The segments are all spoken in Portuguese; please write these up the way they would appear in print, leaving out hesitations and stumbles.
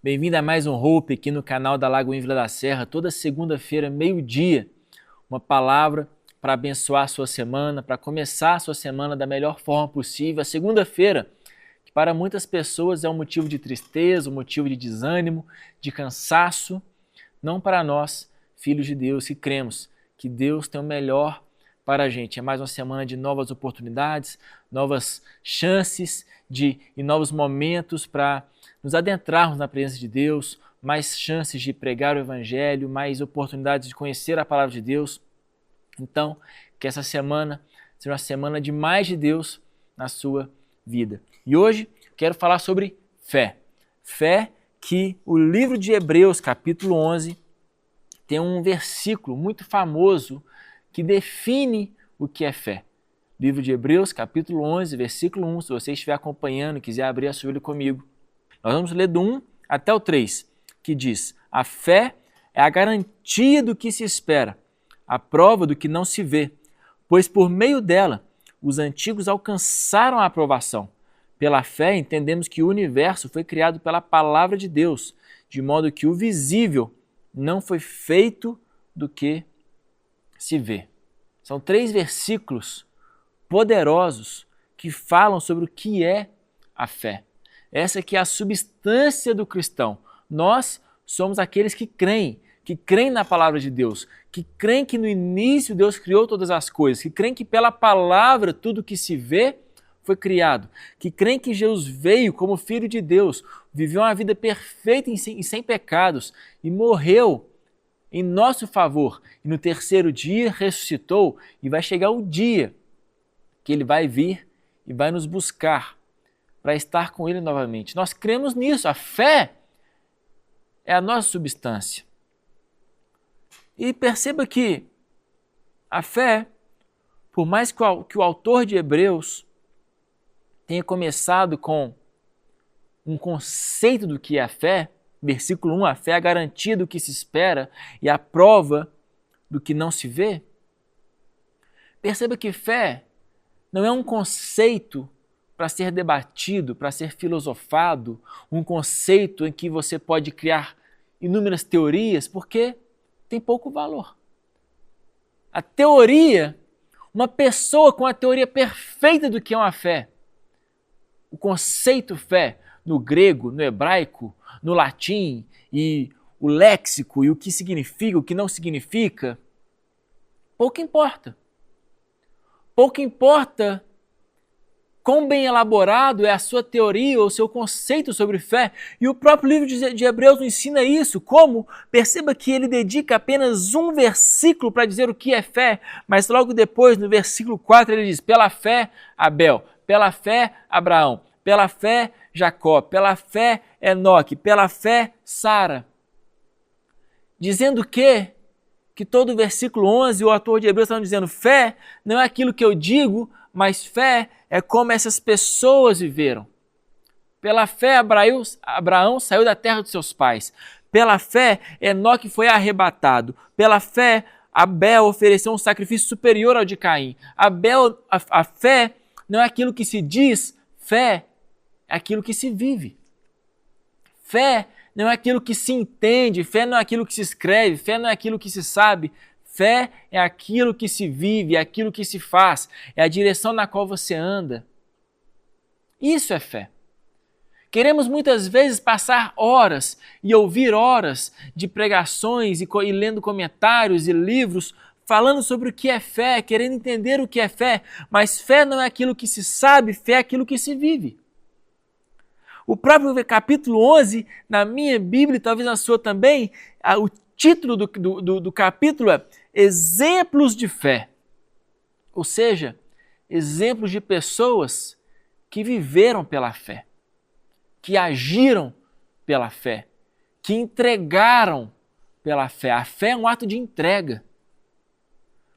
Bem-vindo a mais um Hope aqui no canal da Lagoinha Vila da Serra, toda segunda-feira, meio-dia, uma palavra para abençoar a sua semana, para começar a sua semana da melhor forma possível. A segunda-feira, que para muitas pessoas é um motivo de tristeza, um motivo de desânimo, de cansaço, não para nós, filhos de Deus, que cremos que Deus tem o melhor para a gente. É mais uma semana de novas oportunidades, novas chances e novos momentos para nos adentrarmos na presença de Deus, mais chances de pregar o Evangelho, mais oportunidades de conhecer a Palavra de Deus. Então, que essa semana seja uma semana de mais de Deus na sua vida. E hoje quero falar sobre fé. Fé que o livro de Hebreus, capítulo 11, tem um versículo muito famoso que define o que é fé. Livro de Hebreus, capítulo 11, versículo 1. Se você estiver acompanhando e quiser abrir a sua Bíblia comigo, nós vamos ler do 1 até o 3, que diz: a fé é a garantia do que se espera, a prova do que não se vê, pois por meio dela os antigos alcançaram a aprovação. Pela fé entendemos que o universo foi criado pela palavra de Deus, de modo que o visível não foi feito do que se vê. São 3 versículos poderosos que falam sobre o que é a fé. Essa que é a substância do cristão. Nós somos aqueles que creem na palavra de Deus, que creem que no início Deus criou todas as coisas, que creem que pela palavra tudo que se vê foi criado, que creem que Jesus veio como Filho de Deus, viveu uma vida perfeita e sem pecados e morreu em nosso favor. E no terceiro dia ressuscitou, e vai chegar o dia que Ele vai vir e vai nos buscar para estar com Ele novamente. Nós cremos nisso. A fé é a nossa substância. E perceba que a fé, por mais que o autor de Hebreus tenha começado com um conceito do que é a fé, versículo 1, a fé é a garantia do que se espera e a prova do que não se vê. Perceba que fé não é um conceito para ser debatido, para ser filosofado, um conceito em que você pode criar inúmeras teorias, porque tem pouco valor. A teoria, uma pessoa com a teoria perfeita do que é uma fé, o conceito fé, no grego, no hebraico, no latim, e o léxico, e o que significa, o que não significa, pouco importa. Pouco importa quão bem elaborado é a sua teoria ou o seu conceito sobre fé. E o próprio livro de Hebreus nos ensina isso. Como? Perceba que ele dedica apenas um versículo para dizer o que é fé, mas logo depois, no versículo 4, ele diz: pela fé, Abel, pela fé, Abraão, pela fé, Jacó, pela fé, Enoque, pela fé, Sara. Dizendo que todo o versículo 11, o autor de Hebreus está dizendo: fé não é aquilo que eu digo, mas fé é como essas pessoas viveram. Pela fé, Abraão saiu da terra dos seus pais. Pela fé, Enoque foi arrebatado. Pela fé, Abel ofereceu um sacrifício superior ao de Caim. A fé não é aquilo que se diz, fé é aquilo que se vive. Fé não é aquilo que se entende, fé não é aquilo que se escreve, fé não é aquilo que se sabe. Fé é aquilo que se vive, é aquilo que se faz, é a direção na qual você anda. Isso é fé. Queremos muitas vezes passar horas e ouvir horas de pregações e lendo comentários e livros falando sobre o que é fé, querendo entender o que é fé, mas fé não é aquilo que se sabe, fé é aquilo que se vive. O próprio capítulo 11, na minha Bíblia e talvez na sua também, o título do capítulo é Exemplos de Fé. Ou seja, exemplos de pessoas que viveram pela fé, que agiram pela fé, que entregaram pela fé. A fé é um ato de entrega.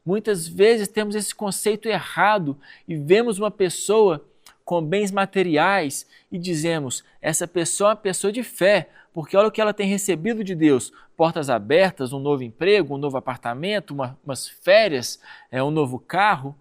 Muitas vezes temos esse conceito errado e vemos uma pessoa com bens materiais e dizemos: essa pessoa é uma pessoa de fé, porque olha o que ela tem recebido de Deus, portas abertas, um novo emprego, um novo apartamento, umas férias, um novo carro.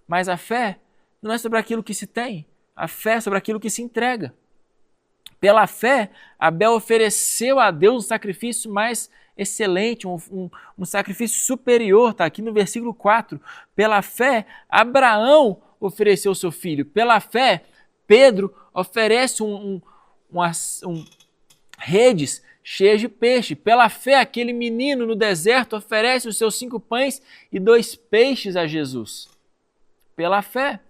Mas a fé não é sobre aquilo que se tem, a fé é sobre aquilo que se entrega. Pela fé, Abel ofereceu a Deus um sacrifício mais excelente, um sacrifício superior, está aqui no versículo 4. Pela fé, Abraão ofereceu seu filho. Pela fé, Pedro oferece redes cheias de peixe. Pela fé, aquele menino no deserto oferece os seus 5 pães e 2 peixes a Jesus. Pela fé.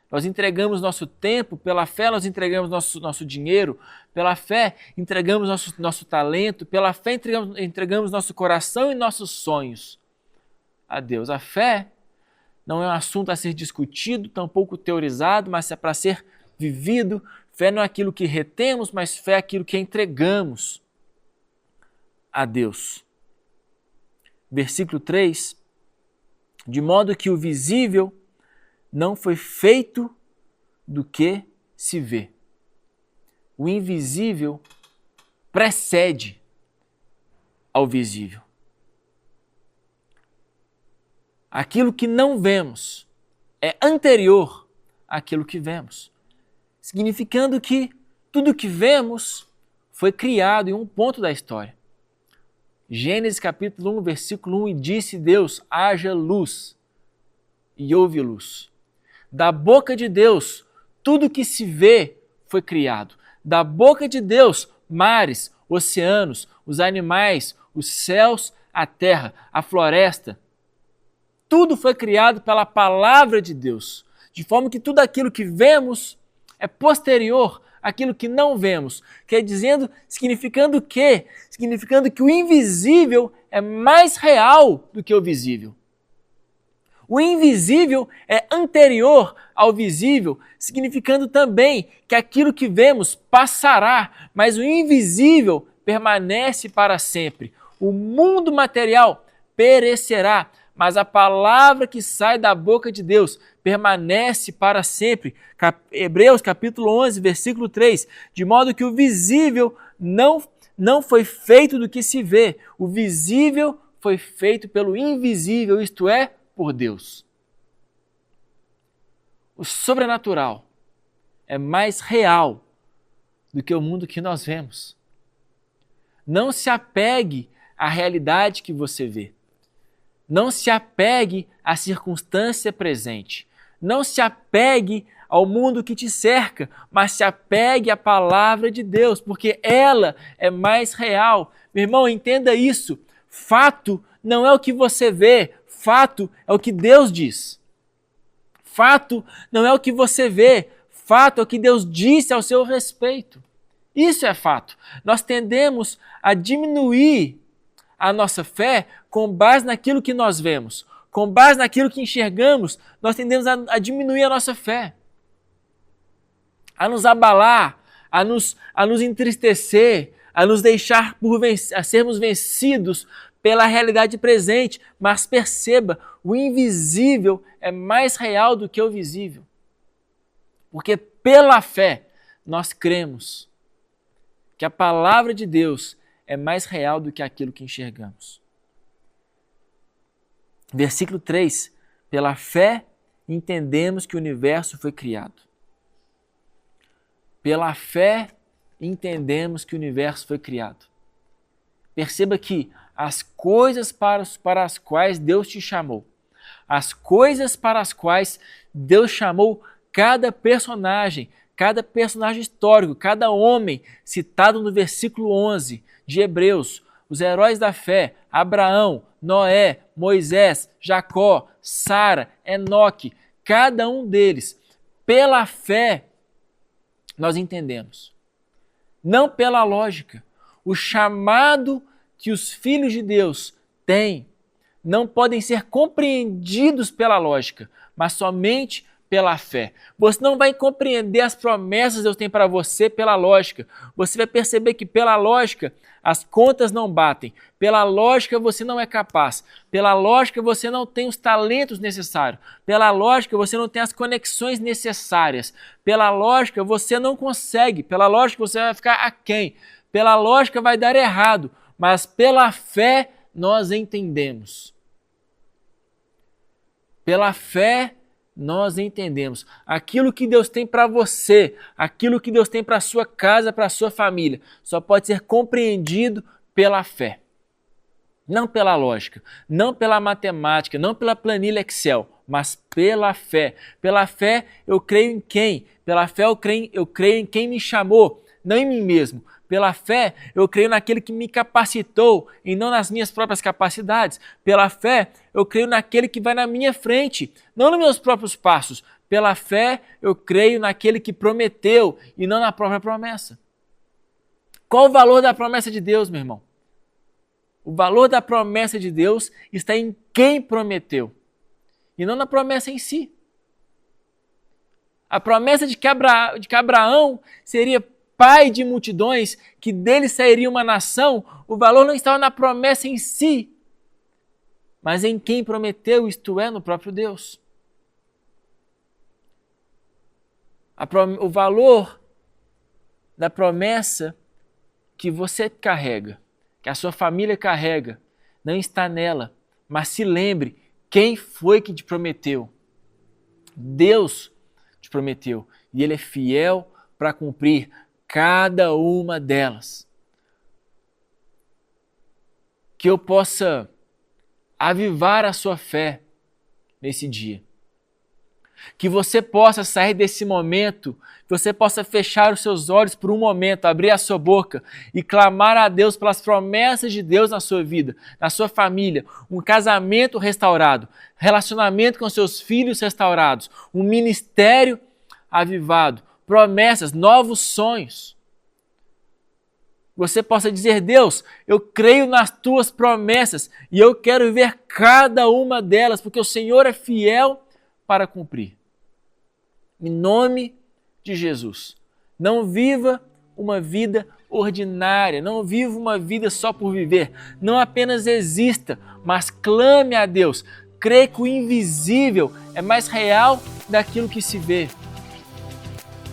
Nós entregamos nosso tempo, pela fé nós entregamos nosso dinheiro, pela fé entregamos nosso talento, pela fé entregamos nosso coração e nossos sonhos a Deus. A fé não é um assunto a ser discutido, tampouco teorizado, mas é para ser vivido. Fé não é aquilo que retemos, mas fé é aquilo que entregamos a Deus. Versículo 3, de modo que o visível não foi feito do que se vê. O invisível precede ao visível. Aquilo que não vemos é anterior àquilo que vemos, significando que tudo que vemos foi criado em um ponto da história. Gênesis capítulo 1, versículo 1, e disse Deus, haja luz, e houve luz. Da boca de Deus, tudo que se vê foi criado. Da boca de Deus, mares, oceanos, os animais, os céus, a terra, a floresta. Tudo foi criado pela palavra de Deus. De forma que tudo aquilo que vemos é posterior àquilo que não vemos. Significando que o invisível é mais real do que o visível. O invisível é anterior ao visível, significando também que aquilo que vemos passará, mas o invisível permanece para sempre. O mundo material perecerá, mas a palavra que sai da boca de Deus permanece para sempre. Hebreus capítulo 11, versículo 3, de modo que o visível não foi feito do que se vê, o visível foi feito pelo invisível, isto é, por Deus. O sobrenatural é mais real do que o mundo que nós vemos. Não se apegue à realidade que você vê. Não se apegue à circunstância presente. Não se apegue ao mundo que te cerca, mas se apegue à palavra de Deus, porque ela é mais real. Meu irmão, entenda isso. Fato não é o que você vê, fato é o que Deus diz. Fato não é o que você vê, fato é o que Deus disse ao seu respeito. Isso é fato. Nós tendemos a diminuir a nossa fé com base naquilo que nós vemos, com base naquilo que enxergamos, nós tendemos a diminuir a nossa fé, a nos abalar, a nos entristecer, a nos deixar a sermos vencidos pela realidade presente. Mas perceba, o invisível é mais real do que o visível. Porque pela fé nós cremos que a palavra de Deus é mais real do que aquilo que enxergamos. Versículo 3. Pela fé entendemos que o universo foi criado. Pela fé entendemos que o universo foi criado. Perceba que as coisas para as quais Deus te chamou, as coisas para as quais Deus chamou cada personagem histórico, cada homem citado no versículo 11 de Hebreus, os heróis da fé, Abraão, Noé, Moisés, Jacó, Sara, Enoque, cada um deles, pela fé, nós entendemos. Não pela lógica. O chamado que os filhos de Deus têm não podem ser compreendidos pela lógica, mas somente pela fé. Você não vai compreender as promessas que Deus tem para você pela lógica. Você vai perceber que pela lógica as contas não batem. Pela lógica você não é capaz. Pela lógica você não tem os talentos necessários. Pela lógica você não tem as conexões necessárias. Pela lógica você não consegue. Pela lógica você vai ficar aquém. Pela lógica vai dar errado. Mas pela fé nós entendemos. Pela fé nós entendemos aquilo que Deus tem para você, aquilo que Deus tem para a sua casa, para a sua família, só pode ser compreendido pela fé. Não pela lógica, não pela matemática, não pela planilha Excel, mas pela fé. Pela fé eu creio em quem? Pela fé eu creio em quem me chamou, não em mim mesmo. Pela fé eu creio naquele que me capacitou e não nas minhas próprias capacidades. Pela fé eu creio naquele que vai na minha frente, não nos meus próprios passos. Pela fé eu creio naquele que prometeu e não na própria promessa. Qual o valor da promessa de Deus, meu irmão? O valor da promessa de Deus está em quem prometeu e não na promessa em si. A promessa de que Abraão seria pai de multidões, que dele sairia uma nação, o valor não estava na promessa em si, mas em quem prometeu, isto é, no próprio Deus. O valor da promessa que você carrega, que a sua família carrega, não está nela, mas se lembre quem foi que te prometeu. Deus te prometeu e Ele é fiel para cumprir cada uma delas. Que eu possa avivar a sua fé nesse dia. Que você possa sair desse momento, que você possa fechar os seus olhos por um momento, abrir a sua boca e clamar a Deus pelas promessas de Deus na sua vida, na sua família, um casamento restaurado, relacionamento com seus filhos restaurados, um ministério avivado, promessas, novos sonhos. Você possa dizer: Deus, eu creio nas tuas promessas e eu quero viver cada uma delas, porque o Senhor é fiel para cumprir. Em nome de Jesus. Não viva uma vida ordinária, não viva uma vida só por viver. Não apenas exista, mas clame a Deus. Crê que o invisível é mais real daquilo que se vê.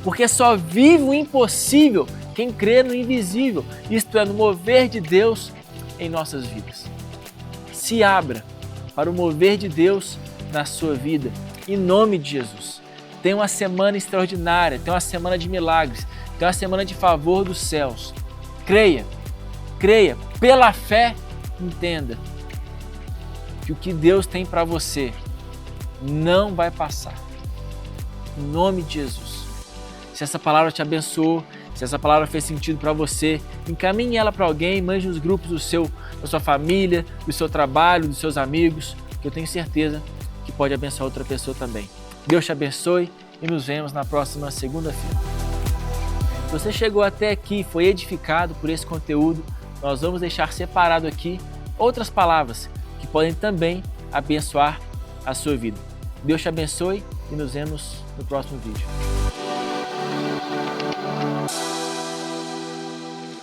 Porque só vive o impossível quem crê no invisível, isto é, no mover de Deus em nossas vidas. Se abra para o mover de Deus na sua vida, em nome de Jesus. Tenha uma semana extraordinária, tenha uma semana de milagres, tenha uma semana de favor dos céus. Creia, pela fé, entenda que o que Deus tem para você não vai passar. Em nome de Jesus. Se essa palavra te abençoou, se essa palavra fez sentido para você, encaminhe ela para alguém, mande nos grupos da sua família, do seu trabalho, dos seus amigos, que eu tenho certeza que pode abençoar outra pessoa também. Deus te abençoe e nos vemos na próxima segunda-feira. Se você chegou até aqui e foi edificado por esse conteúdo, nós vamos deixar separado aqui outras palavras que podem também abençoar a sua vida. Deus te abençoe e nos vemos no próximo vídeo.